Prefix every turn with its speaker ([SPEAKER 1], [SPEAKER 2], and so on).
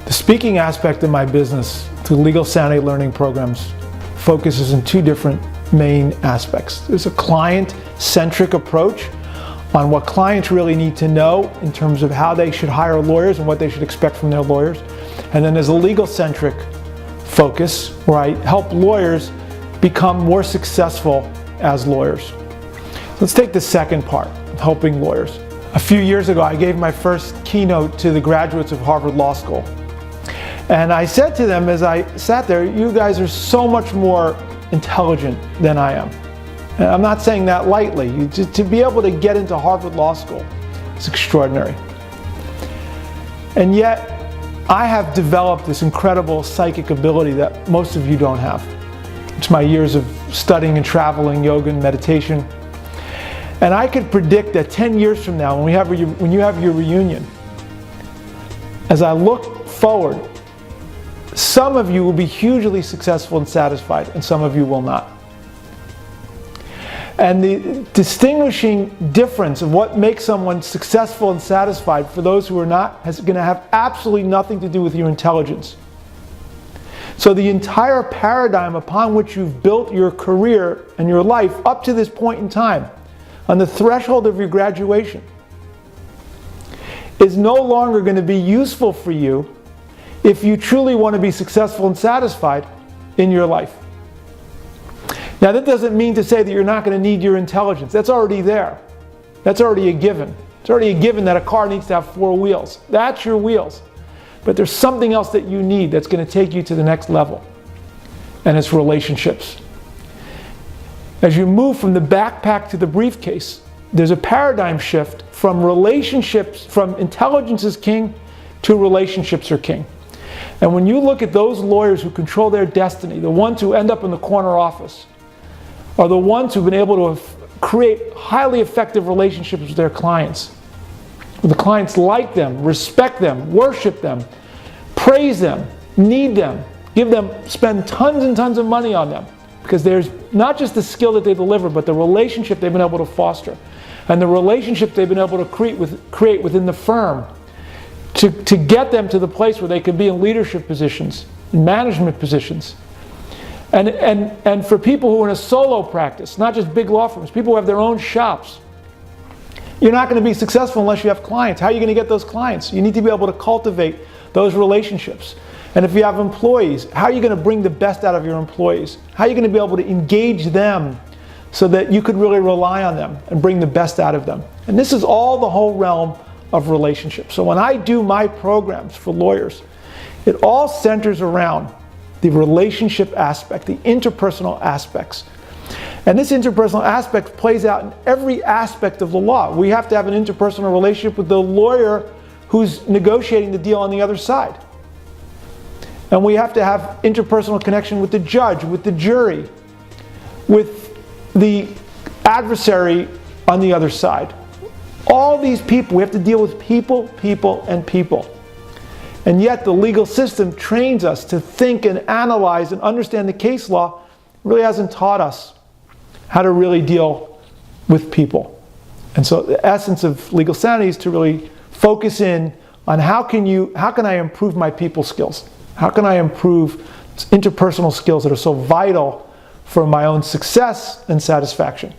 [SPEAKER 1] The speaking aspect of my business through Legal Sanity Learning Programs focuses in two different main aspects. There's a client-centric approach on what clients really need to know in terms of how they should hire lawyers and what they should expect from their lawyers. And then there's a legal-centric focus where I help lawyers become more successful as lawyers. Let's take the second part, helping lawyers. A few years ago, I gave my first keynote to the graduates of Harvard Law School. And I said to them as I sat there, you guys are so much more intelligent than I am. And I'm not saying that lightly. To be able to get into Harvard Law School is extraordinary. And yet, I have developed this incredible psychic ability that most of you don't have. It's my years of studying and traveling, yoga and meditation. And I could predict that 10 years from now, when you have your reunion, as I look forward, some of you will be hugely successful and satisfied, and some of you will not. And the distinguishing difference of what makes someone successful and satisfied for those who are not is going to have absolutely nothing to do with your intelligence. So the entire paradigm upon which you've built your career and your life up to this point in time, on the threshold of your graduation, is no longer going to be useful for you if you truly want to be successful and satisfied in your life. Now, that doesn't mean to say that you're not going to need your intelligence. That's already there. That's already a given. It's already a given that a car needs to have 4 wheels. That's your wheels. But there's something else that you need that's going to take you to the next level, and it's relationships. As you move from the backpack to the briefcase, there's a paradigm shift from relationships, from intelligence is king to relationships are king. And when you look at those lawyers who control their destiny, the ones who end up in the corner office, are the ones who've been able to create highly effective relationships with their clients. The clients like them, respect them, worship them, praise them, need them, spend tons and tons of money on them. Because there's not just the skill that they deliver, but the relationship they've been able to foster. And the relationship they've been able to create within the firm to get them to the place where they can be in leadership positions, in management positions. And for people who are in a solo practice, not just big law firms, people who have their own shops, you're not going to be successful unless you have clients. How are you going to get those clients? You need to be able to cultivate those relationships. And if you have employees, how are you going to bring the best out of your employees? How are you going to be able to engage them so that you could really rely on them and bring the best out of them? And this is all the whole realm of relationships. So when I do my programs for lawyers, it all centers around the relationship aspect, the interpersonal aspects. And this interpersonal aspect plays out in every aspect of the law. We have to have an interpersonal relationship with the lawyer who's negotiating the deal on the other side. And we have to have interpersonal connection with the judge, with the jury, with the adversary on the other side. All these people, we have to deal with people, and people. And yet the legal system trains us to think and analyze and understand the case law. It really hasn't taught us how to really deal with people. And so the essence of Legal Sanity is to really focus in on how can I improve my people skills? How can I improve interpersonal skills that are so vital for my own success and satisfaction?